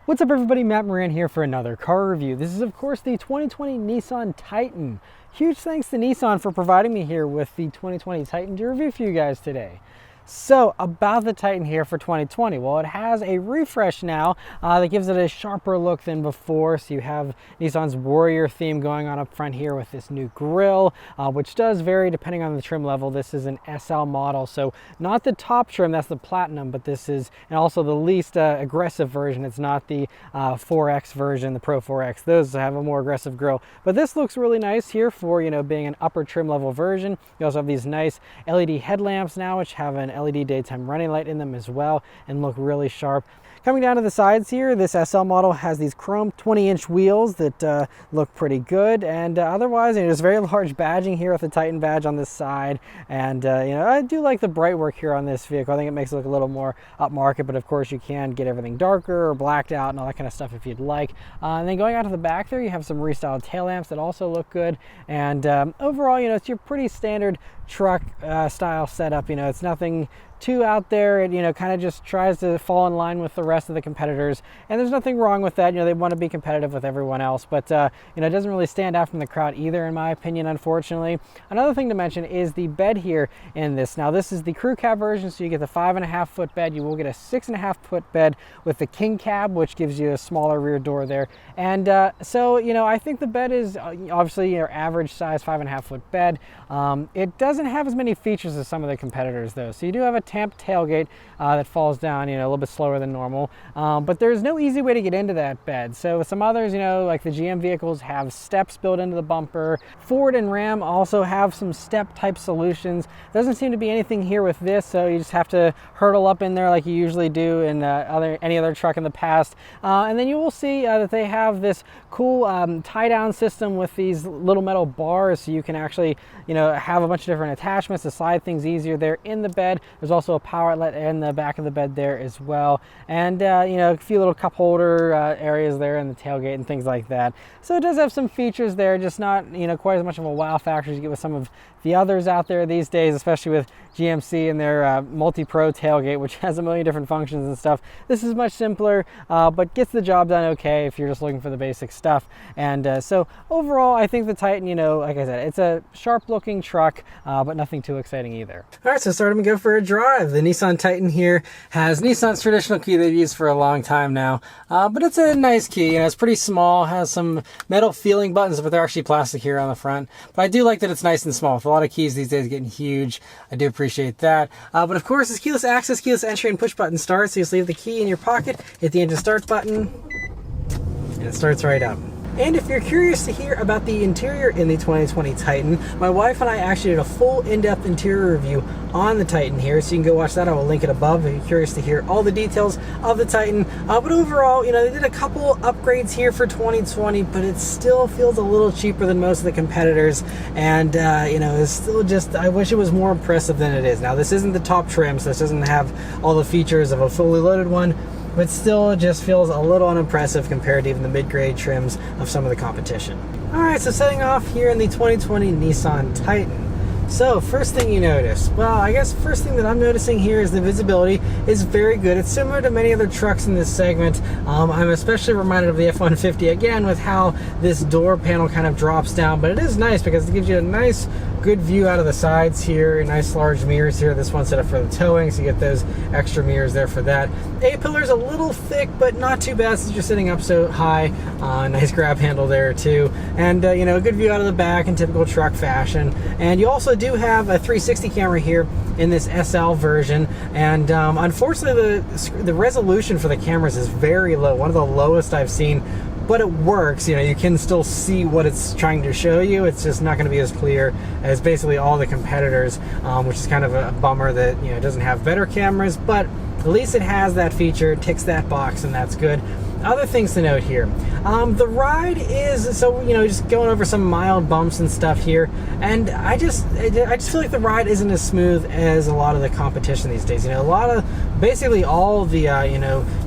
What's up everybody, Matt Maran here for another car review. This is of course the 2020 Nissan Titan. Huge thanks to Nissan for providing me here with the 2020 Titan to review for you guys today. So about the Titan here for 2020, well, it has a refresh now that gives it a sharper look than before. So you have Nissan's Warrior theme going on up front here with this new grille, which does vary depending on the trim level. This is an SL model, so not the top trim, that's the Platinum, but this is, and also the least aggressive version. It's not the 4X version, the Pro 4X. Those have a more aggressive grille, but this looks really nice here for, you know, being an upper trim level version. You also have these nice LED headlamps now, which have an LED daytime running light in them as well and look really sharp. Coming down to the sides here, this SL model has these chrome 20-inch wheels that look pretty good, and otherwise, you know, there's very large badging here with the Titan badge on this side, and you know, I do like the bright work here on this vehicle. I think it makes it look a little more upmarket, but of course you can get everything darker or blacked out and all that kind of stuff if you'd like. And then going out to the back there, you have some restyled tail lamps that also look good, and overall, you know, it's your pretty standard truck style setup. You know, it's nothing too out there. It, you know, kind of just tries to fall in line with the rest of the competitors, and there's nothing wrong with that. You know, they want to be competitive with everyone else, but you know, it doesn't really stand out from the crowd either, in my opinion, unfortunately. Another thing to mention is the bed here in this. Now, this is the crew cab version, so you get the 5.5 foot bed. You will get a 6.5 foot bed with the king cab, which gives you a smaller rear door there. And so, you know, I think the bed is obviously your average size 5.5 foot bed. It doesn't have as many features as some of the competitors though. So you do have a tamped tailgate that falls down, you know, a little bit slower than normal, but there's no easy way to get into that bed. So some others, you know, like the GM vehicles have steps built into the bumper. Ford and Ram also have some step type solutions. Doesn't seem to be anything here with this, so you just have to hurdle up in there like you usually do in any other truck in the past. And then you will see that they have this cool tie down system with these little metal bars, so you can actually, you know, have a bunch of different attachments to slide things easier there in the bed. There's also a power outlet in the back of the bed there as well, and you know, a few little cup holder areas there in the tailgate and things like that. So it does have some features there, just not, you know, quite as much of a wow factor as you get with some of the others out there these days, especially with GMC and their multi-pro tailgate, which has a million different functions and stuff. This is much simpler, but gets the job done okay if you're just looking for the basic stuff. And so overall, I think the Titan, you know, like I said, it's a sharp looking truck, but nothing too exciting either. All right, so starting to go for a drive. The Nissan Titan here has Nissan's traditional key they've used for a long time now, but it's a nice key. You know, it's pretty small, has some metal feeling buttons, but they're actually plastic here on the front. But I do like that it's nice and small. With a lot of keys these days getting huge, I do appreciate that. But of course, it's keyless access, keyless entry, and push button start. So you just leave the key in your pocket, hit the engine start button, and it starts right up. And if you're curious to hear about the interior in the 2020 Titan, my wife and I actually did a full in-depth interior review on the Titan here, so you can go watch that. I will link it above if you're curious to hear all the details of the Titan. But overall, you know, they did a couple upgrades here for 2020, but it still feels a little cheaper than most of the competitors, and you know, it's still just, I wish it was more impressive than it is. Now, this isn't the top trim, so this doesn't have all the features of a fully loaded one, but still it just feels a little unimpressive compared to even the mid-grade trims of some of the competition. All right, so setting off here in the 2020 Nissan Titan. So first thing you notice, well, I guess first thing that I'm noticing here is the visibility is very good. It's similar to many other trucks in this segment. I'm especially reminded of the F-150 again with how this door panel kind of drops down, but it is nice because it gives you a nice good view out of the sides here, nice large mirrors here. This one's set up for the towing, so you get those extra mirrors there for that. A-pillar's a little thick, but not too bad since you're sitting up so high. Nice grab handle there too, and you know, a good view out of the back in typical truck fashion. And you also do have a 360 camera here in this SL version, and unfortunately the resolution for the cameras is very low, one of the lowest I've seen, but it works. You know, you can still see what it's trying to show you. It's just not going to be as clear as basically all the competitors, which is kind of a bummer that, you know, it doesn't have better cameras, but at least it has that feature, it ticks that box, and that's good. Other things to note here. The ride is, so, you know, just going over some mild bumps and stuff here, and I just feel like the ride isn't as smooth as a lot of the competition these days. You know, a lot of basically all the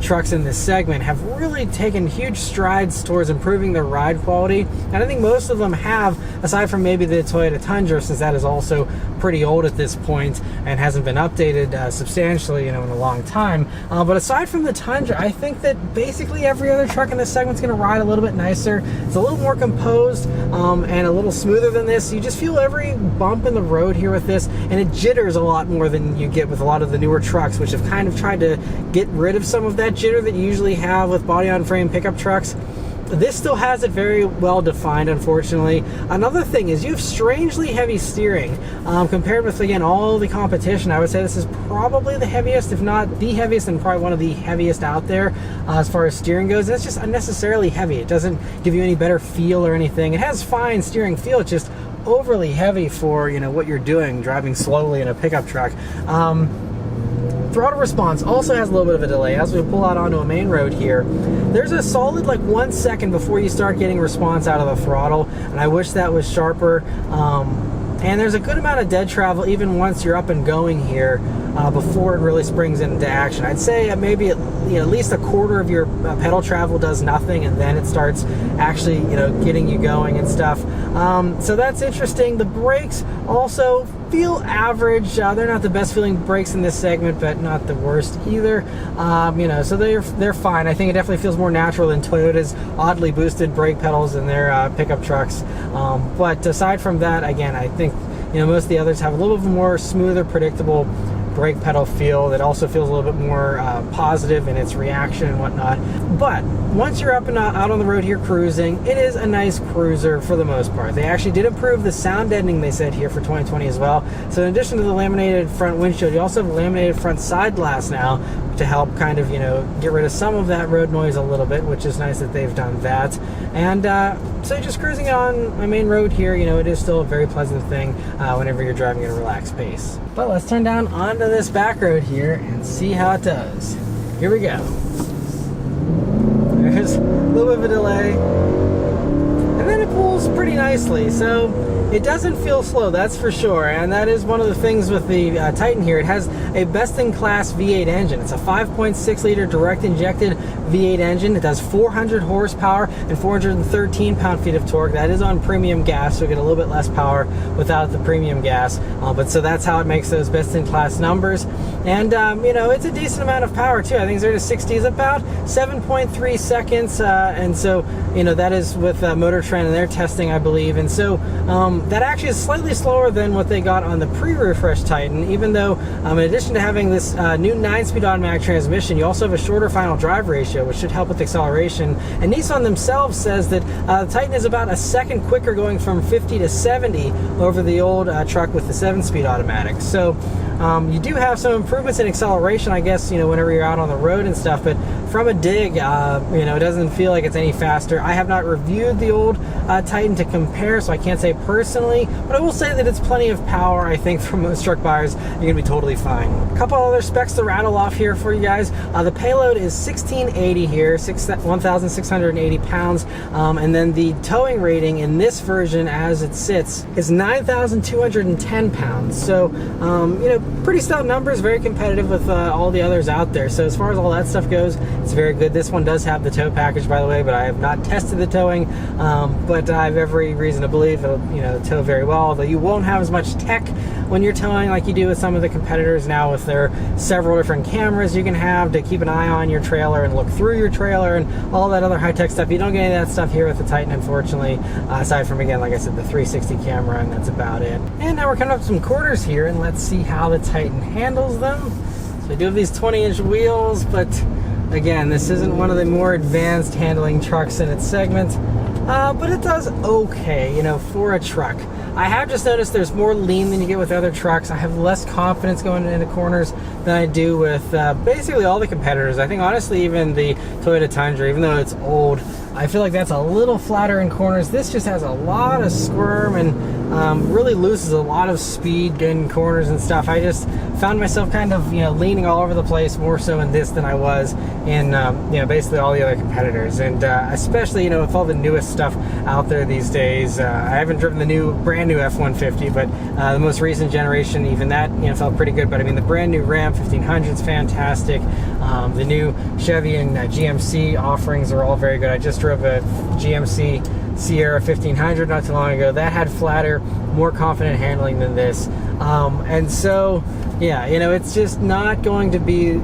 trucks in this segment have really taken huge strides towards improving their ride quality, and I think most of them have, aside from maybe the Toyota Tundra, since that is also pretty old at this point and hasn't been updated substantially in a long time. But aside from the Tundra, I think that basically every other truck in this segment is going to ride a little bit nicer. It's a little more composed and a little smoother than this. You just feel every bump in the road here with this, and it jitters a lot more than you get with a lot of the newer trucks, which have kind of tried to get rid of some of that jitter that you usually have with body-on-frame pickup trucks. This still has it very well defined, unfortunately. Another thing is you have strangely heavy steering compared with, again, all the competition. I would say this is probably the heaviest, if not the heaviest, and probably one of the heaviest out there as far as steering goes. It's just unnecessarily heavy. It doesn't give you any better feel or anything. It has fine steering feel. It's just overly heavy for what you're doing, driving slowly in a pickup truck. Throttle response also has a little bit of a delay. As we pull out onto a main road here, there's a solid 1 second before you start getting response out of the throttle, and I wish that was sharper. And there's a good amount of dead travel even once you're up and going here before it really springs into action. I'd say maybe at least a quarter of your pedal travel does nothing, and then it starts actually getting you going and stuff. So that's interesting. The brakes also feel average. They're not the best feeling brakes in this segment, but not the worst either. So they're fine. I think it definitely feels more natural than Toyota's oddly boosted brake pedals in their pickup trucks. But aside from that, again, I think most of the others have a little bit more smoother, predictable brake pedal feel that also feels a little bit more positive in its reaction and whatnot. But once you're up and out on the road here cruising, it is a nice cruiser for the most part. They actually did improve the sound deadening, they said, here for 2020 as well. So in addition to the laminated front windshield, you also have laminated front side glass now to help kind of get rid of some of that road noise a little bit, which is nice that they've done that. And so just cruising on a main road here, it is still a very pleasant thing whenever you're driving at a relaxed pace. But let's turn down onto this back road here and see how it does. Here we go. There's a little bit of a delay, and then it pulls pretty nicely. So it doesn't feel slow, that's for sure, and that is one of the things with the Titan here. It has a best-in-class V8 engine. It's a 5.6-liter direct-injected V8 engine. It does 400 horsepower and 413 pound-feet of torque. That is on premium gas, so you get a little bit less power without the premium gas. But so that's how it makes those best-in-class numbers. And it's a decent amount of power too. I think 0 to 60 is about 7.3 seconds, and so that is with Motor Trend and their testing, I believe. And so that actually is slightly slower than what they got on the pre-refresh Titan, even though in addition to having this new 9-speed automatic transmission, you also have a shorter final drive ratio, which should help with acceleration. And Nissan themselves says that the Titan is about a second quicker going from 50 to 70 over the old truck with the 7-speed automatic. So you do have some improvements in acceleration, I guess, whenever you're out on the road and stuff, but from a dig, it doesn't feel like it's any faster. I have not reviewed the old Titan to compare, so I can't say personally, but I will say that it's plenty of power. I think for most truck buyers, you're going to be totally fine. A couple other specs to rattle off here for you guys. The payload is 1680 here, 1,680 pounds, and then the towing rating in this version as it sits is 9,210 pounds. So, pretty stout numbers, very competitive with all the others out there. So as far as all that stuff goes, it's very good. This one does have the tow package, by the way, but I have not tested the towing, but I have every reason to believe it'll tow very well, although you won't have as much tech when you're towing like you do with some of the competitors now, with their several different cameras you can have to keep an eye on your trailer and look through your trailer and all that other high-tech stuff. You don't get any of that stuff here with the Titan, unfortunately, aside from, again, like I said, the 360 camera, and that's about it. And now we're coming up to some corners here, and let's see how the Titan handles them. So we do have these 20-inch wheels, but again, this isn't one of the more advanced handling trucks in its segment, but it does okay, for a truck. I have just noticed there's more lean than you get with other trucks. I have less confidence going into corners than I do with basically all the competitors. I think, honestly, even the Toyota Tundra, even though it's old, I feel like that's a little flatter in corners. This just has a lot of squirm, and really loses a lot of speed in corners and stuff. I just found myself kind of, leaning all over the place, more so in this than I was in, basically all the other competitors. And especially, with all the newest stuff out there these days. I haven't driven the brand new F-150, but the most recent generation, even that, felt pretty good. But I mean, the brand new Ram 1500 is fantastic. The new Chevy and GMC offerings are all very good. I just drove a GMC Sierra 1500 not too long ago. That had flatter, more confident handling than this. And so, yeah, it's just not going to be,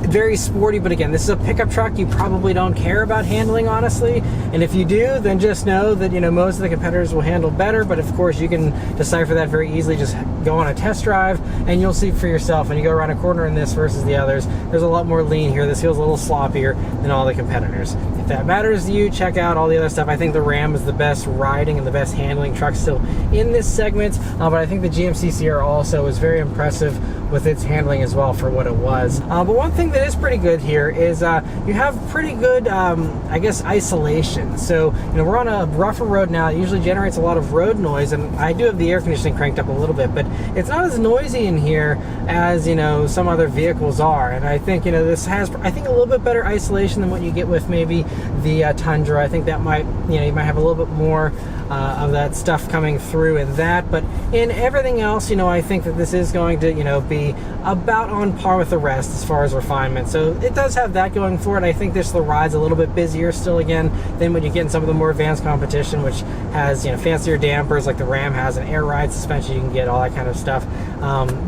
very sporty. But again, this is a pickup truck. You probably don't care about handling, honestly. And if you do, then just know that, most of the competitors will handle better. But of course, you can decipher that very easily. Just go on a test drive and you'll see for yourself. When you go around a corner in this versus the others, there's a lot more lean here. This feels a little sloppier than all the competitors. If that matters to you, check out all the other stuff. I think the Ram is the best riding and the best handling truck still in this segment. But I think the GMC Sierra also was very impressive with its handling as well for what it was. But one thing that is pretty good here is you have pretty good, isolation. So, we're on a rougher road now. It usually generates a lot of road noise, and I do have the air conditioning cranked up a little bit, but it's not as noisy in here as, some other vehicles are. And I think, this has, a little bit better isolation than what you get with maybe the Tundra. I think that might, you might have a little bit more of that stuff coming through in that. But in everything else, I think that this is going to, be about on par with the rest as far as refinement. So it does have that going for it. I think the ride's a little bit busier still again than when you get in some of the more advanced competition, which has, fancier dampers like the Ram has, an air ride suspension you can get, all that kind of stuff.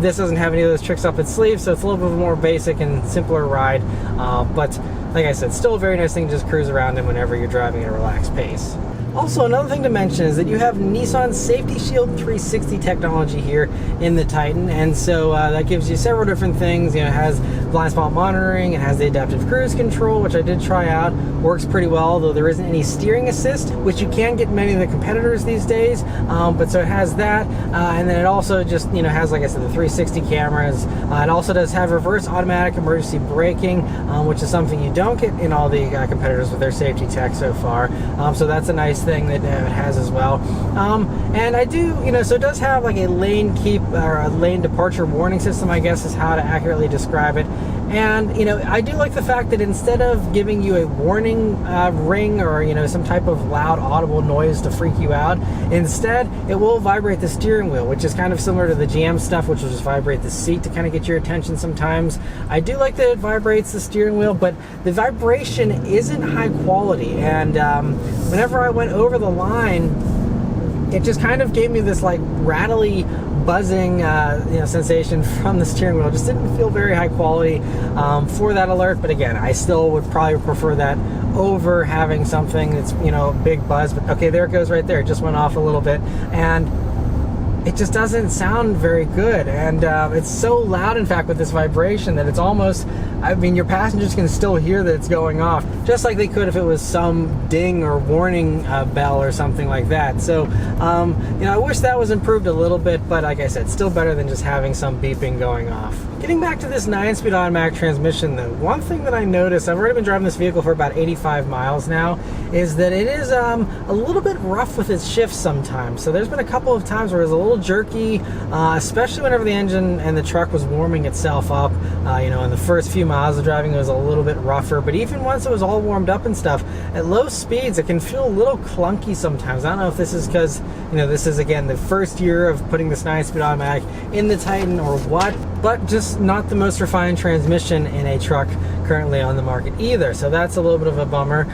This doesn't have any of those tricks up its sleeve, so it's a little bit more basic and simpler ride. But like I said, still a very nice thing to just cruise around in whenever you're driving at a relaxed pace. Also, another thing to mention is that you have Nissan Safety Shield 360 technology here in the Titan, and so that gives you several different things. It has blind spot monitoring, it has the adaptive cruise control, which I did try out, works pretty well, though there isn't any steering assist, which you can get in many of the competitors these days. But so it has that, and then it also just has, like I said, the 360 cameras. It also does have reverse automatic emergency braking, which is something you don't get in all the competitors with their safety tech so far. So that's a nice thing that it has as well. And I do, so it does have like a lane keep or a lane departure warning system, I guess is how to accurately describe it. And I do like the fact that instead of giving you a warning ring or some type of loud audible noise to freak you out, instead it will vibrate the steering wheel, which is kind of similar to the GM stuff, which will just vibrate the seat to kind of get your attention sometimes. I do like that it vibrates the steering wheel, but the vibration isn't high quality, and whenever I went over the line, it just kind of gave me this like rattly buzzing sensation from the steering wheel. It just didn't feel very high quality for that alert. But again, I still would probably prefer that over having something that's a big buzz. But okay, there it goes right there. It just went off a little bit, and it just doesn't sound very good. And it's so loud, in fact, with this vibration that it's almost, your passengers can still hear that it's going off, just like they could if it was some ding or warning bell or something like that. So, I wish that was improved a little bit, but like I said, still better than just having some beeping going off. Getting back to this 9-speed automatic transmission though, one thing that I noticed, I've already been driving this vehicle for about 85 miles now, is that it is a little bit rough with its shifts sometimes. So there's been a couple of times where it was a little jerky, especially whenever the engine and the truck was warming itself up. In the first few miles of driving, it was a little bit rougher, but even once it was all warmed up and stuff, at low speeds, it can feel a little clunky sometimes. I don't know if this is because, this is, again, the first year of putting this 9-speed automatic in the Titan or what, but just not the most refined transmission in a truck currently on the market either. So that's a little bit of a bummer.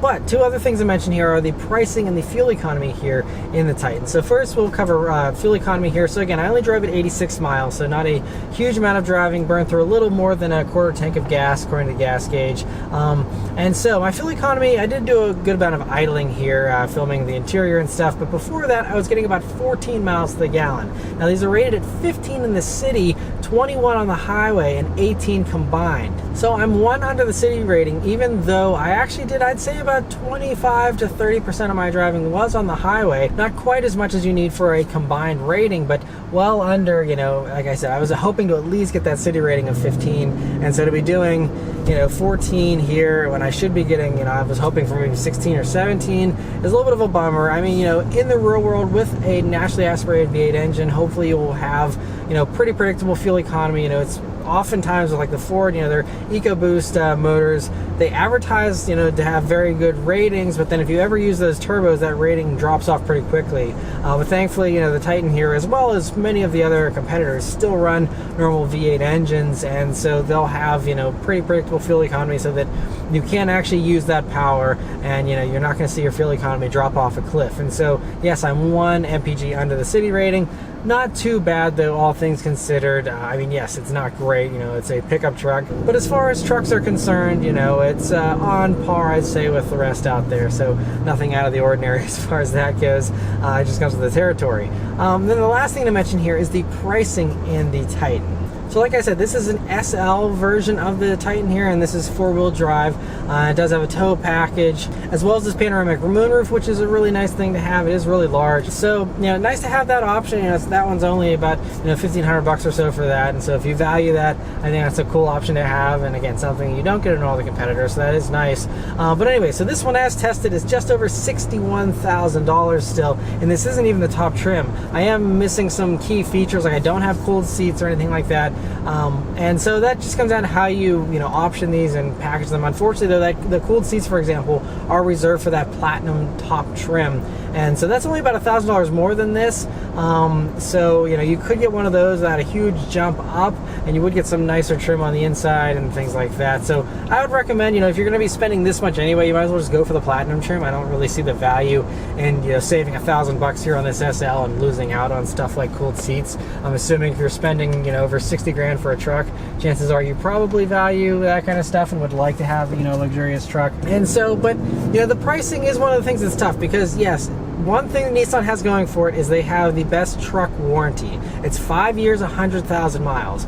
But two other things I mentioned here are the pricing and the fuel economy here in the Titan. So first we'll cover fuel economy here. So again, I only drove at 86 miles, so not a huge amount of driving, burned through a little more than a quarter tank of gas according to the gas gauge. And so my fuel economy, I did do a good amount of idling here, filming the interior and stuff, but before that I was getting about 14 miles to the gallon. Now these are rated at 15 in the city, 21 on the highway, and 18 combined. So I'm 1 under the city rating, even though I actually did, I'd say about 25 to 30% of my driving was on the highway. Not quite as much as you need for a combined rating, but well under, you know, like I said, I was hoping to at least get that city rating of 15. And so to be doing, you know, 14 here when I should be getting, you know, I was hoping for maybe 16 or 17 is a little bit of a bummer. I mean, you know, in the real world with a naturally aspirated V8 engine, hopefully you will have, you know, pretty predictable fuel economy. You know, it's oftentimes with like the Ford, you know, their EcoBoost motors, they advertise, you know, to have very good ratings, but then if you ever use those turbos, that rating drops off pretty quickly. But thankfully, you know, the Titan here, as well as many of the other competitors, still run normal V8 engines, and so they'll have, you know, pretty predictable fuel economy so that you can actually use that power, and, you know, you're not going to see your fuel economy drop off a cliff. And so, yes, I'm 1 MPG under the city rating. Not too bad though, all things considered. I mean, yes, it's not great, you know, it's a pickup truck, but as far as trucks are concerned, you know, it's on par, I'd say, with the rest out there, so nothing out of the ordinary as far as that goes. It just comes with the territory. Then the last thing to mention here is the pricing in the Titan. So like I said, this is an SL version of the Titan here, and this is 4-wheel drive. It does have a tow package, as well as this panoramic moonroof, which is a really nice thing to have. It is really large. So, you know, nice to have that option. You know, that one's only about, you know, $1,500 or so for that. And so if you value that, I think that's a cool option to have. And again, something you don't get in all the competitors, so that is nice. But anyway, so this one, as tested, is just over $61,000 still. And this isn't even the top trim. I am missing some key features, like I don't have cooled seats or anything like that. And so that just comes down to how you know, option these and package them. Unfortunately though, the cooled seats, for example, are reserved for that platinum top trim, and so that's only about $1,000 more than this. So, you know, you could get one of those without a huge jump up, and you would get some nicer trim on the inside and things like that. So I would recommend, you know, if you're going to be spending this much anyway, you might as well just go for the platinum trim. I don't really see the value in, you know, saving $1,000 here on this SL and losing out on stuff like cooled seats. I'm assuming if you're spending, you know, over 60 grand for a truck, chances are you probably value that kind of stuff and would like to have, you know, a luxurious truck. And so, but, you know, the pricing is one of the things that's tough, because yes, one thing that Nissan has going for it is they have the best truck warranty. It's 5 years, 100,000 miles.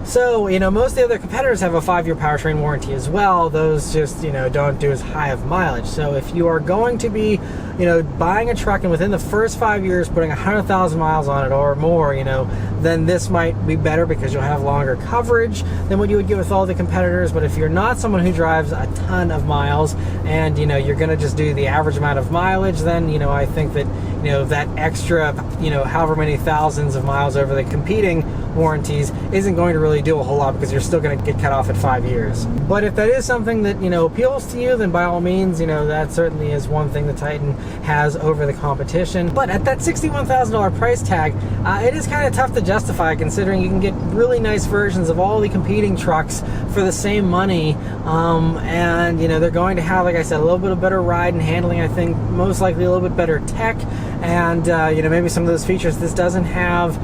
So, you know, most of the other competitors have a 5-year powertrain warranty as well. Those just, you know, don't do as high of mileage. So if you are going to be, you know, buying a truck and within the first 5 years putting 100,000 miles on it or more, you know, then this might be better because you'll have longer coverage than what you would get with all the competitors. But if you're not someone who drives a ton of miles and, you know, you're going to just do the average amount of mileage, then, you know, I think that, you know, that extra, you know, however many thousands of miles over the competing warranties isn't going to really do a whole lot, because you're still going to get cut off at 5 years. But if that is something that, you know, appeals to you, then by all means, you know, that certainly is one thing the Titan has over the competition. But at that $61,000 price tag, it is kind of tough to justify, considering you can get really nice versions of all the competing trucks for the same money. And, you know, they're going to have, like I said, a little bit of better ride and handling, I think, most likely a little bit better tech, and, you know, maybe some of those features this doesn't have.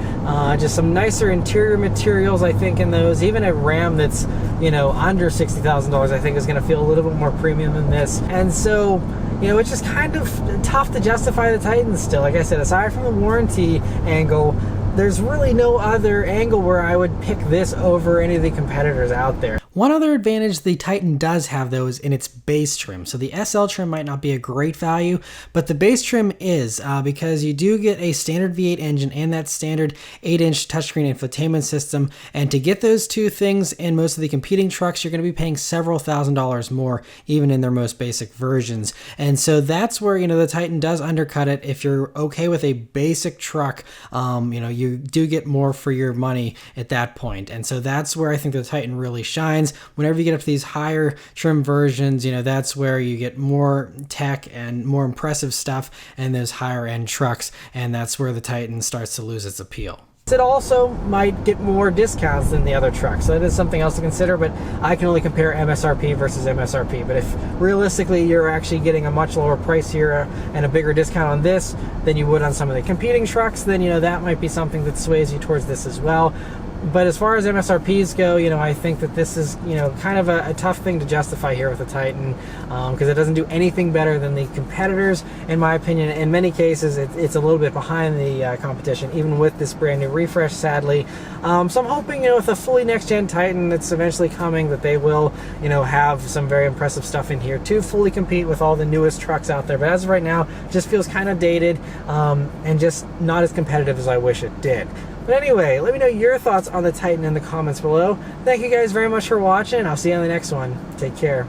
Just some nicer interior materials, I think, in those. Even a Ram that's, you know, under $60,000, I think is going to feel a little bit more premium than this. And so, you know, it's just kind of tough to justify the Titan still. Like I said, aside from the warranty angle, there's really no other angle where I would pick this over any of the competitors out there. One other advantage the Titan does have, though, is in its base trim. So the SL trim might not be a great value, but the base trim is, because you do get a standard V8 engine and that standard 8-inch touchscreen infotainment system. And to get those two things in most of the competing trucks, you're going to be paying several $1,000s more, even in their most basic versions. And so that's where, you know, the Titan does undercut it. If you're okay with a basic truck, you know, you do get more for your money at that point. And so that's where I think the Titan really shines. Whenever you get up to these higher trim versions, you know, that's where you get more tech and more impressive stuff in those higher end trucks, and that's where the Titan starts to lose its appeal. It also might get more discounts than the other trucks, so that is something else to consider, but I can only compare MSRP versus MSRP. But if realistically you're actually getting a much lower price here and a bigger discount on this than you would on some of the competing trucks, then, you know, that might be something that sways you towards this as well. But as far as MSRPs go, you know, I think that this is, you know, kind of a tough thing to justify here with the Titan, because it doesn't do anything better than the competitors, in my opinion. In many cases, it's a little bit behind the competition, even with this brand new refresh, sadly. So I'm hoping, you know, with a fully next-gen Titan that's eventually coming, that they will, you know, have some very impressive stuff in here to fully compete with all the newest trucks out there. But as of right now, it just feels kind of dated, and just not as competitive as I wish it did. But anyway, let me know your thoughts on the Titan in the comments below. Thank you guys very much for watching. I'll see you on the next one. Take care.